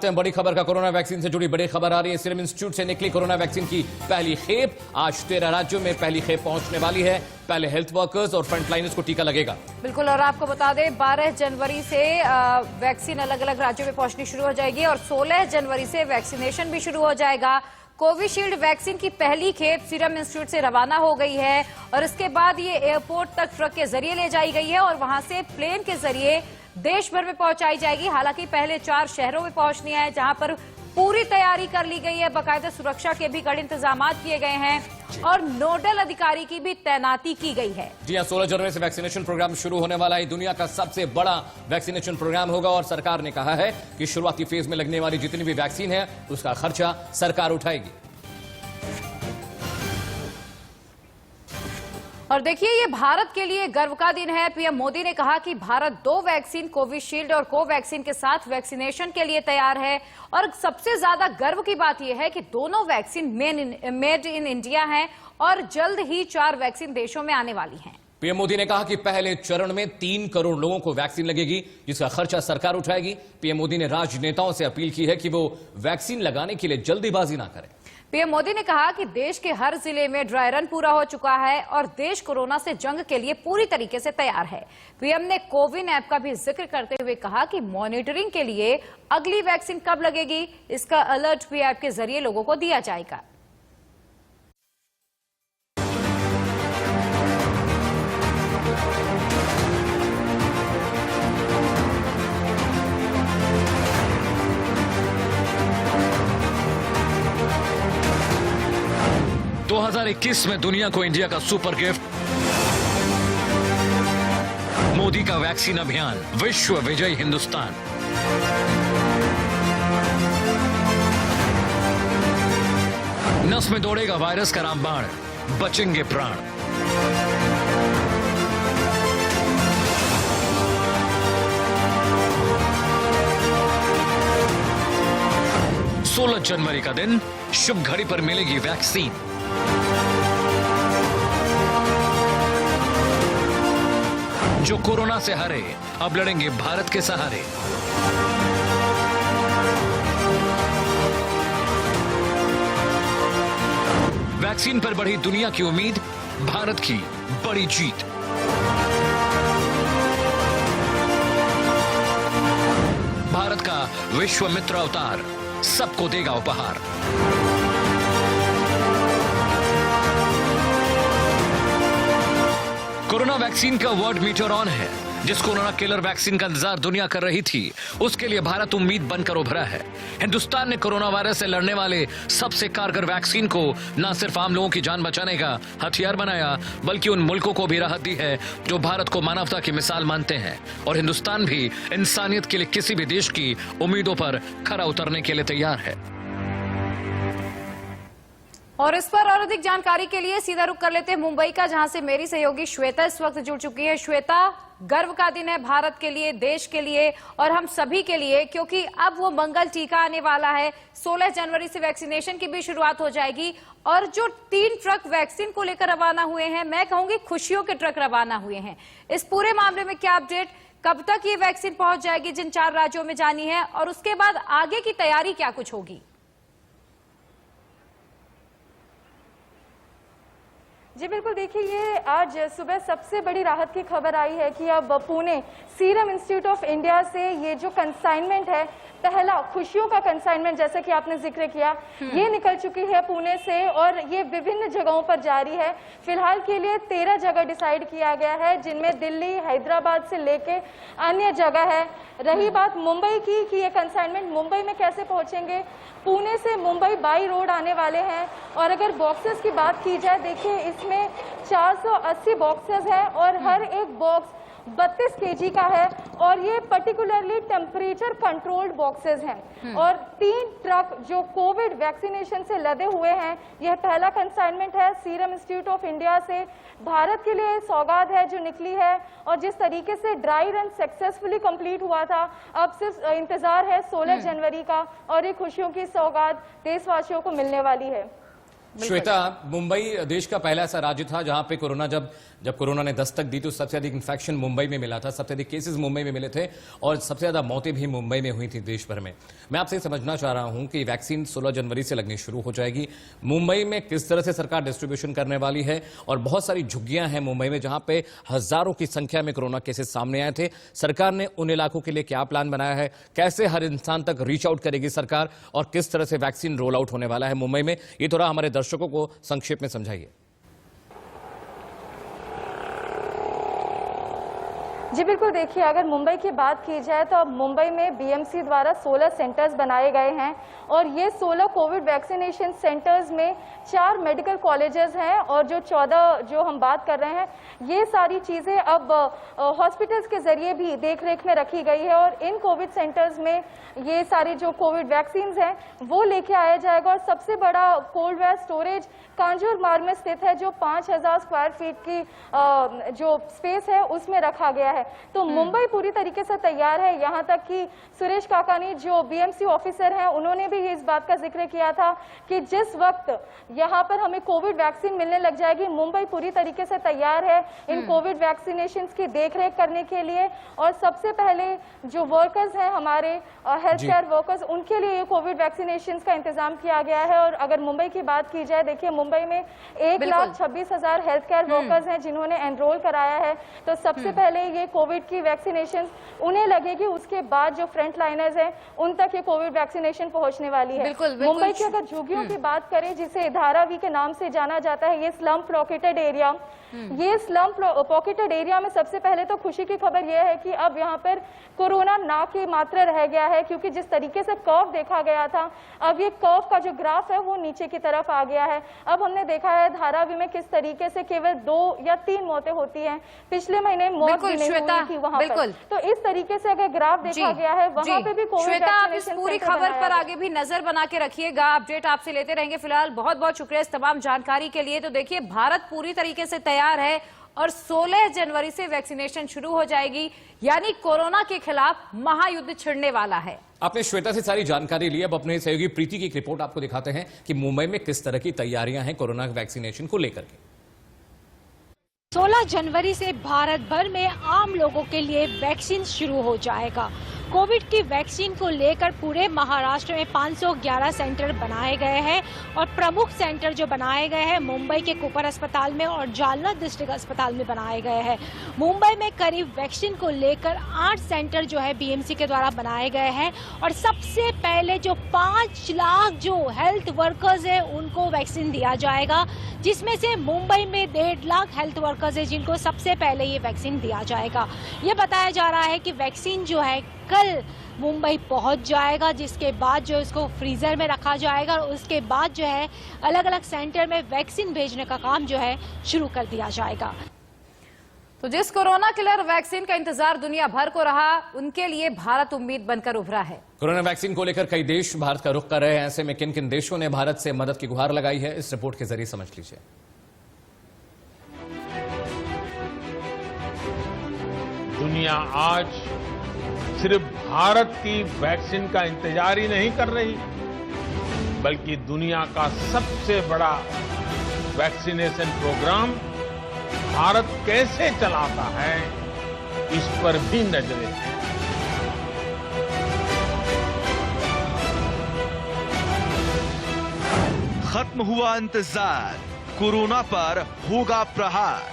करते हैं बड़ी खबर का। कोरोना वैक्सीन से जुड़ी बड़ी खबर आ रही है। सीरम इंस्टीट्यूट से निकली कोरोना वैक्सीन की पहली खेप। आज 13 राज्यों में पहली खेप पहुंचने वाली है। पहले हेल्थ वर्कर्स और फ्रंटलाइनर्स को टीका लगेगा। बिल्कुल, और आपको बता दें 12 जनवरी से वैक्सीन अलग अलग राज्यों में पहुंचनी शुरू हो जाएगी और 16 जनवरी से वैक्सीनेशन भी शुरू हो जाएगा। कोविशील्ड वैक्सीन की पहली खेप सीरम इंस्टीट्यूट से रवाना हो गई है और इसके बाद ये एयरपोर्ट तक ट्रक के जरिए ले जाई गई है और वहां से प्लेन के जरिए देश भर में पहुंचाई जाएगी। हालांकि पहले 4 शहरों में पहुंचनी है जहां पर पूरी तैयारी कर ली गई है। बाकायदा सुरक्षा के भी कड़े इंतजाम किए गए हैं और नोडल अधिकारी की भी तैनाती की गई है। जी हां, 16 जनवरी से वैक्सीनेशन प्रोग्राम शुरू होने वाला है। दुनिया का सबसे बड़ा वैक्सीनेशन प्रोग्राम होगा और सरकार ने कहा है कि शुरुआती फेज में लगने वाली जितनी भी वैक्सीन है उसका खर्चा सरकार उठाएगी। और देखिए, ये भारत के लिए गर्व का दिन है। पीएम मोदी ने कहा कि भारत 2 वैक्सीन कोविशील्ड और कोवैक्सीन के साथ वैक्सीनेशन के लिए तैयार है और सबसे ज्यादा गर्व की बात यह है कि दोनों वैक्सीन मेड इन इंडिया हैं और जल्द ही 4 वैक्सीन देशों में आने वाली हैं। पीएम मोदी ने कहा कि पहले चरण में 3 करोड़ लोगों को वैक्सीन लगेगी जिसका खर्चा सरकार उठाएगी। पीएम मोदी ने राजनेताओं से अपील की है कि वो वैक्सीन लगाने के लिए जल्दीबाजी ना करें। पीएम मोदी ने कहा कि देश के हर जिले में ड्राई रन पूरा हो चुका है और देश कोरोना से जंग के लिए पूरी तरीके से तैयार है। पीएम ने कोविन ऐप का भी जिक्र करते हुए कहा कि मॉनिटरिंग के लिए अगली वैक्सीन कब लगेगी इसका अलर्ट भी ऐप के जरिए लोगों को दिया जाएगा। दो 2021 में दुनिया को इंडिया का सुपर गिफ्ट, मोदी का वैक्सीन अभियान, विश्व विजयी हिंदुस्तान। नस में दौड़ेगा वायरस का रामबाण, बचेंगे प्राण। सोलह जनवरी का दिन, शुभ घड़ी पर मिलेगी वैक्सीन। जो कोरोना से हारे अब लड़ेंगे भारत के सहारे। वैक्सीन पर बढ़ी दुनिया की उम्मीद, भारत की बड़ी जीत। भारत का विश्व मित्र अवतार सबको देगा उपहार। कोरोना वैक्सीन का वर्ल्ड मीटर ऑन है। जिस कोरोना किलर वैक्सीन का इंतजार दुनिया कर रही थी उसके लिए भारत उम्मीद बनकर उभरा है। हिंदुस्तान ने कोरोना वायरस से लड़ने वाले सबसे कारगर वैक्सीन को न सिर्फ आम लोगों की जान बचाने का हथियार बनाया बल्कि उन मुल्कों को भी राहत दी है जो भारत को मानवता की मिसाल मानते हैं। और हिंदुस्तान भी इंसानियत के लिए किसी भी देश की उम्मीदों पर खरा उतरने के लिए तैयार है। और इस पर और अधिक जानकारी के लिए सीधा रुख कर लेते हैं मुंबई का, जहां से मेरी सहयोगी श्वेता इस वक्त जुड़ चुकी है। श्वेता, गर्व का दिन है भारत के लिए, देश के लिए और हम सभी के लिए, क्योंकि अब वो मंगल टीका आने वाला है। 16 जनवरी से वैक्सीनेशन की भी शुरुआत हो जाएगी और जो 3 ट्रक वैक्सीन को लेकर रवाना हुए हैं, मैं कहूंगी खुशियों के ट्रक रवाना हुए हैं। इस पूरे मामले में क्या अपडेट, कब तक ये वैक्सीन पहुंच जाएगी जिन 4 राज्यों में जानी है और उसके बाद आगे की तैयारी क्या कुछ होगी? जी बिल्कुल, देखिए ये आज सुबह सबसे बड़ी राहत की खबर आई है कि अब Pune serum institute of India से ये जो कंसाइनमेंट है, पहला खुशियों का कंसाइनमेंट जैसे कि आपने जिक्र किया, ये निकल चुकी है पुणे से और ये विभिन्न जगहों पर जारी है। फिलहाल के लिए 13 जगह डिसाइड किया गया है जिनमें दिल्ली, हैदराबाद से लेके अन्य जगह है। रही बात मुंबई की कि ये कंसाइनमेंट मुंबई में कैसे पहुंचेंगे, पुणे से मुंबई बाई रोड आने वाले हैं। और अगर बॉक्सेस की बात की जाए, देखिए इसमें 480 बॉक्सेस हैं और हर एक बॉक्स 32 केजी का है और ये पर्टिकुलरली टेम्परेचर कंट्रोल्ड बॉक्सेस हैं। और 3 ट्रक जो कोविड वैक्सीनेशन से लदे हुए हैं, यह पहला कंसाइनमेंट है सीरम इंस्टीट्यूट ऑफ इंडिया से। भारत के लिए सौगात है जो निकली है और जिस तरीके से ड्राई रन सक्सेसफुली कंप्लीट हुआ था, अब सिर्फ इंतजार है 16 जनवरी का और ये खुशियों की सौगात देशवासियों को मिलने वाली है। श्वेता, मुंबई देश का पहला ऐसा राज्य था जहां पे कोरोना जब कोरोना ने दस्तक दी तो सबसे अधिक इन्फेक्शन मुंबई में मिला था, सबसे अधिक केसेस मुंबई में मिले थे और सबसे ज्यादा मौतें भी मुंबई में हुई थी देश भर में। मैं आपसे समझना चाह रहा हूं कि वैक्सीन 16 जनवरी से लगनी शुरू हो जाएगी। मुंबई में किस तरह से सरकार डिस्ट्रीब्यूशन करने वाली है और बहुत सारी झुग्गियां हैं मुंबई में जहां पे हजारों की संख्या में कोरोना केसेस सामने आए थे। सरकार ने उन इलाकों के लिए क्या प्लान बनाया है, कैसे हर इंसान तक रीच आउट करेगी सरकार और किस तरह से वैक्सीन रोल आउट होने वाला है मुंबई में, ये थोड़ा हमारे दर्शकों को संक्षेप में समझाइए। जी बिल्कुल, देखिए अगर मुंबई की बात की जाए तो अब मुंबई में बीएमसी द्वारा 16 सेंटर्स बनाए गए हैं और ये 16 कोविड वैक्सीनेशन सेंटर्स में 4 मेडिकल कॉलेजेस हैं और जो 14 जो हम बात कर रहे हैं ये सारी चीज़ें अब हॉस्पिटल्स के जरिए भी देखरेख में रखी गई है और इन कोविड सेंटर्स में ये सारे जो कोविड वैक्सीन हैं वो लेके आया जाएगा और सबसे बड़ा कोल्ड वेयर स्टोरेज कांजूर मार्ग में स्थित है जो 5000 स्क्वायर फीट की जो स्पेस है उसमें रखा गया है। तो मुंबई पूरी तरीके से तैयार है, यहाँ तक कि सुरेश काकानी जो बीएमसी ऑफिसर हैं उन्होंने भी इस बात का जिक्र किया था कि जिस वक्त यहाँ पर हमें कोविड वैक्सीन मिलने लग जाएगी मुंबई पूरी तरीके से तैयार है इन कोविड वैक्सीनेशन की देखरेख करने के लिए। और सबसे पहले जो वर्कर्स हैं हमारे हेल्थ केयर वर्कर्स उनके लिए ये कोविड वैक्सीनेशन का इंतजाम किया गया है। और अगर मुंबई की बात की जाए, देखिए मुंबई में 1,26,000 हेल्थ केयर वर्कर्स हैं जिन्होंने एनरोल कराया है। तो सबसे पहले ये कोविड की वैक्सीनेशन उन्हें लगेगी, उसके बाद जो फ्रंट लाइनर्स हैं उन तक ये कोविड वैक्सीनेशन पहुंचने वाली है। मुंबई की अगर झुग्गियों की बात करें जिसे धारावी के नाम से जाना जाता है, ये स्लम पॉकेटेड एरिया, ये स्लम पॉकेटेड एरिया में सबसे पहले तो खुशी की खबर यह है कि अब यहाँ पर कोरोना ना के मात्र रह गया है, क्योंकि जिस तरीके से कर्व देखा गया था अब ये कर्व का जो ग्राफ है वो नीचे की तरफ आ गया है। अब हमने देखा है धारावी में किस तरीके से केवल 2 या 3 मौतें होती हैं, पिछले महीने मौत भी नहीं हुई थी वहां पर। तो इस तरीके से अगर ग्राफ देखा गया है वहां पे भी कोविड आप इस पूरी खबर पर आगे भी नजर बना के रखिएगा, अपडेट आपसे लेते रहेंगे। फिलहाल बहुत बहुत शुक्रिया इस तमाम जानकारी के लिए। तो देखिए भारत पूरी तरीके से तैयार है और 16 जनवरी से वैक्सीनेशन शुरू हो जाएगी, यानी कोरोना के खिलाफ महायुद्ध छिड़ने वाला है। आपने श्वेता से सारी जानकारी ली, अब अपने सहयोगी प्रीति की एक रिपोर्ट आपको दिखाते हैं कि मुंबई में किस तरह की तैयारियां हैं कोरोना वैक्सीनेशन को लेकर के। 16 जनवरी से भारत भर में आम लोगों के लिए वैक्सीन शुरू हो जाएगा। कोविड की वैक्सीन को लेकर पूरे महाराष्ट्र में 511 सेंटर बनाए गए हैं और प्रमुख सेंटर जो बनाए गए हैं मुंबई के कुपर अस्पताल में और जालना डिस्ट्रिक्ट अस्पताल में बनाए गए हैं। मुंबई में करीब वैक्सीन को लेकर 8 सेंटर जो है बीएमसी के द्वारा बनाए गए हैं और सबसे पहले जो 5 लाख जो हेल्थ वर्कर्स है उनको वैक्सीन दिया जाएगा, जिसमें से मुंबई में 1.5 लाख हेल्थ वर्कर्स है जिनको सबसे पहले ये वैक्सीन दिया जाएगा। ये बताया जा रहा है कि वैक्सीन जो है कल मुंबई पहुंच जाएगा, जिसके बाद जो इसको फ्रीजर में रखा जाएगा और उसके बाद जो है अलग अलग सेंटर में वैक्सीन भेजने का काम जो है शुरू कर दिया जाएगा। तो जिस कोरोना किलर वैक्सीन का इंतजार दुनिया भर को रहा, उनके लिए भारत उम्मीद बनकर उभरा है। कोरोना वैक्सीन को लेकर कई देश भारत का रुख कर रहे हैं, ऐसे में किन किन देशों ने भारत से मदद की गुहार लगाई है, इस रिपोर्ट के जरिए समझ लीजिए। दुनिया आज सिर्फ भारत की वैक्सीन का इंतजार ही नहीं कर रही, बल्कि दुनिया का सबसे बड़ा वैक्सीनेशन प्रोग्राम भारत कैसे चलाता है इस पर भी नजरें हैं। खत्म हुआ इंतजार, कोरोना पर होगा प्रहार।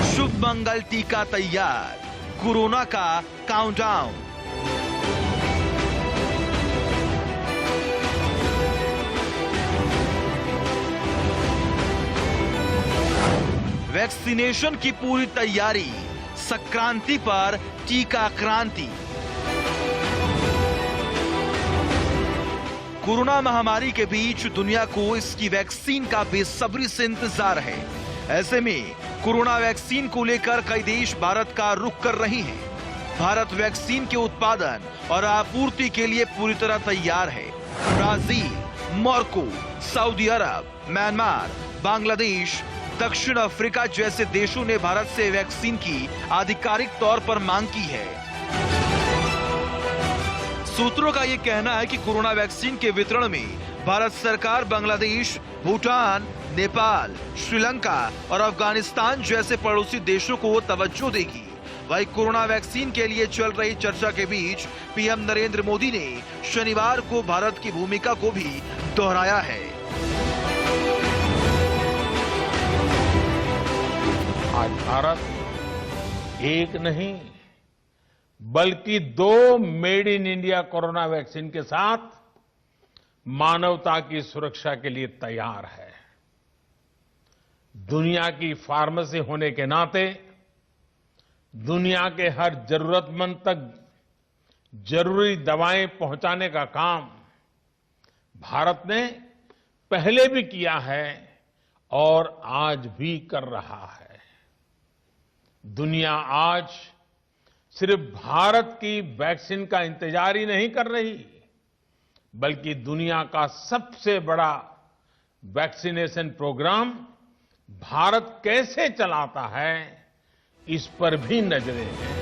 शुभ मंगल टीका तैयार, कोरोना का काउंटडाउन। वैक्सीनेशन की पूरी तैयारी, संक्रांति पर टीका क्रांति। कोरोना महामारी के बीच दुनिया को इसकी वैक्सीन का बेसब्री से इंतजार है। ऐसे में कोरोना वैक्सीन को लेकर कई देश भारत का रुख कर रहे हैं। भारत वैक्सीन के उत्पादन और आपूर्ति के लिए पूरी तरह तैयार है। ब्राजील, मोरक्को, सऊदी अरब, म्यांमार, बांग्लादेश, दक्षिण अफ्रीका जैसे देशों ने भारत से वैक्सीन की आधिकारिक तौर पर मांग की है। सूत्रों का ये कहना है कि कोरोना वैक्सीन के वितरण में भारत सरकार बांग्लादेश, भूटान, नेपाल, श्रीलंका और अफगानिस्तान जैसे पड़ोसी देशों को तवज्जो देगी। वहीं कोरोना वैक्सीन के लिए चल रही चर्चा के बीच पीएम नरेंद्र मोदी ने शनिवार को भारत की भूमिका को भी दोहराया है। आज भारत एक नहीं बल्कि 2 made in India corona vaccine के साथ मानवता की सुरक्षा के लिए तैयार है। दुनिया की फार्मेसी होने के नाते दुनिया के हर जरूरतमंद तक जरूरी दवाएं पहुंचाने का काम भारत ने पहले भी किया है और आज भी कर रहा है। दुनिया आज सिर्फ भारत की वैक्सीन का इंतजार ही नहीं कर रही, बल्कि दुनिया का सबसे बड़ा वैक्सीनेशन प्रोग्राम भारत कैसे चलाता है, इस पर भी नजरें हैं।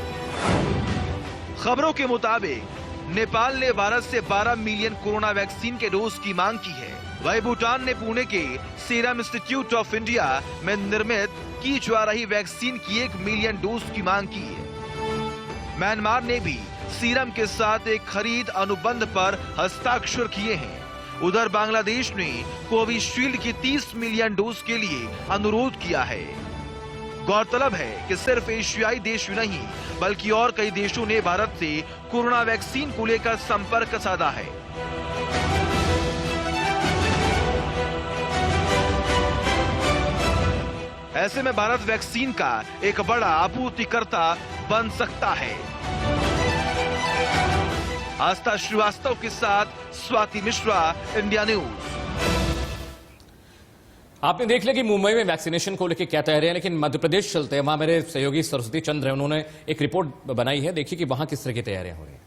खबरों के मुताबिक नेपाल ने भारत से 12 मिलियन कोरोना वैक्सीन के डोज की मांग की है। वहीं भूटान ने पुणे के सीरम इंस्टीट्यूट ऑफ इंडिया में निर्मित की जा रही वैक्सीन की 1 मिलियन डोज की मांग की है। म्यांमार ने भी सीरम के साथ एक खरीद अनुबंध पर हस्ताक्षर किए हैं। उधर बांग्लादेश ने कोविशील्ड की 30 मिलियन डोज के लिए अनुरोध किया है। गौरतलब है कि सिर्फ एशियाई देश ही नहीं बल्कि और कई देशों ने भारत से कोरोना वैक्सीन को लेकर संपर्क साधा है। ऐसे में भारत वैक्सीन का एक बड़ा आपूर्तिकर्ता बन सकता है। आस्था श्रीवास्तव के साथ स्वाति मिश्रा, इंडिया न्यूज। आपने देख लिया कि मुंबई में वैक्सीनेशन को लेकर क्या तैयारी है, लेकिन मध्य प्रदेश चलते हैं। वहां मेरे सहयोगी सरस्वती चंद्र है, उन्होंने एक रिपोर्ट बनाई है। देखिए कि वहां किस तरह की तैयारियां हो रही हैं।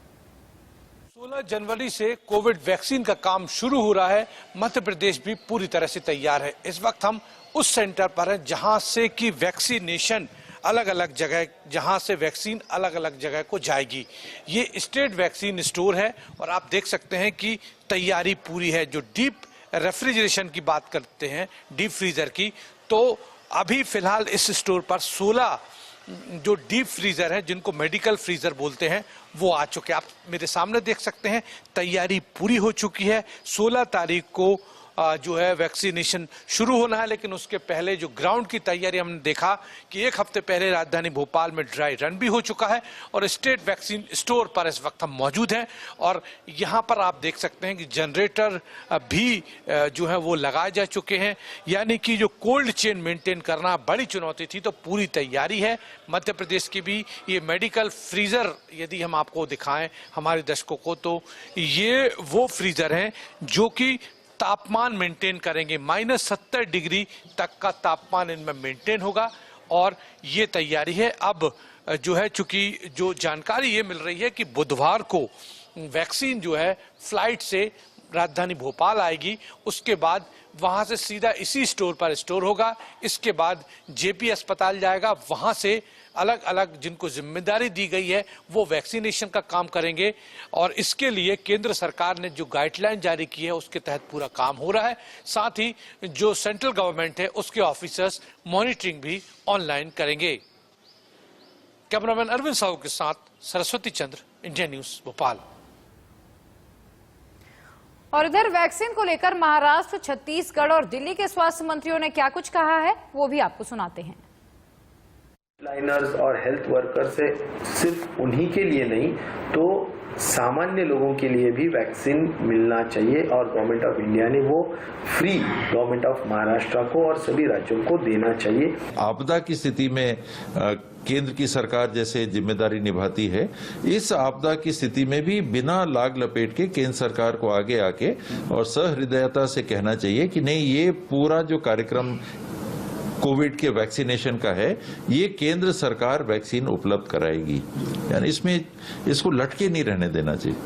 16 जनवरी से कोविड वैक्सीन का काम शुरू हो रहा है। मध्य प्रदेश भी पूरी तरह से तैयार है। इस वक्त हम उस सेंटर पर हैं जहां से कि वैक्सीनेशन अलग अलग जगह, जहां से वैक्सीन अलग अलग जगह को जाएगी। ये स्टेट वैक्सीन स्टोर है और आप देख सकते हैं कि तैयारी पूरी है। जो डीप रेफ्रिजरेशन की बात करते हैं, डीप फ्रीजर की, तो अभी फिलहाल इस स्टोर पर 16 जो डीप फ्रीजर हैं, जिनको मेडिकल फ्रीजर बोलते हैं, वो आ चुके हैं। आप मेरे सामने देख सकते हैं तैयारी पूरी हो चुकी है। 16 तारीख को जो है वैक्सीनेशन शुरू होना है, लेकिन उसके पहले जो ग्राउंड की तैयारी हमने देखा कि 1 हफ्ते पहले राजधानी भोपाल में ड्राई रन भी हो चुका है और स्टेट वैक्सीन स्टोर पर इस वक्त हम मौजूद हैं। और यहाँ पर आप देख सकते हैं कि जनरेटर भी जो है वो लगाए जा चुके हैं, यानी कि जो कोल्ड चेन मेंटेन करना बड़ी चुनौती थी, तो पूरी तैयारी है। मध्य प्रदेश की भी ये मेडिकल फ्रीजर यदि हम आपको दिखाएं हमारे दर्शकों को, तो ये वो फ्रीजर हैं जो कि तापमान मेंटेन करेंगे। -70 डिग्री तक का तापमान इनमें मेंटेन होगा और ये तैयारी है। अब जो है, चूंकि जो जानकारी ये मिल रही है कि बुधवार को वैक्सीन जो है फ्लाइट से राजधानी भोपाल आएगी, उसके बाद वहां से सीधा इसी स्टोर पर स्टोर होगा। इसके बाद जेपी अस्पताल जाएगा, वहां से अलग अलग जिनको जिम्मेदारी दी गई है वो वैक्सीनेशन का काम करेंगे। और इसके लिए केंद्र सरकार ने जो गाइडलाइन जारी की है उसके तहत पूरा काम हो रहा है। साथ ही जो सेंट्रल गवर्नमेंट है उसके ऑफिसर्स मॉनिटरिंग भी ऑनलाइन करेंगे। कैमरामैन अरविंद साहू के साथ सरस्वती चंद्र, इंडिया न्यूज, भोपाल। और इधर वैक्सीन को लेकर महाराष्ट्र, छत्तीसगढ़ और दिल्ली के स्वास्थ्य मंत्रियों ने क्या कुछ कहा है, वो भी आपको सुनाते हैं। लाइनर्स और हेल्थ वर्कर्स से सिर्फ उन्हीं के लिए नहीं, तो सामान्य लोगों के लिए भी वैक्सीन मिलना चाहिए और गवर्नमेंट ऑफ इंडिया ने वो फ्री गवर्नमेंट ऑफ महाराष्ट्र को और सभी राज्यों को देना चाहिए। आपदा की स्थिति में केंद्र की सरकार जैसे जिम्मेदारी निभाती है, इस आपदा की स्थिति में भी बिना लाग लपेट के केंद्र सरकार को आगे आके और सहृदयता से कहना चाहिए कि नहीं, ये पूरा जो कार्यक्रम कोविड के वैक्सीनेशन का है, ये केंद्र सरकार वैक्सीन उपलब्ध कराएगी। यानी इसमें इसको लटके नहीं रहने देना चाहिए।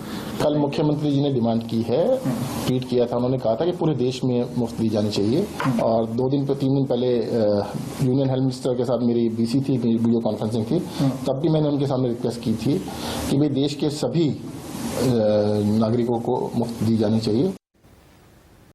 कल मुख्यमंत्री जी ने डिमांड की है, ट्वीट किया था, उन्होंने कहा था कि पूरे देश में मुफ्त दी जानी चाहिए। और 3 दिन पहले यूनियन हेल्थ मिनिस्टर के साथ मेरी बीसी थी, मेरी वीडियो कॉन्फ्रेंसिंग थी, तब भी मैंने उनके सामने रिक्वेस्ट की थी कि भाई देश के सभी नागरिकों को मुफ्त दी जानी चाहिए।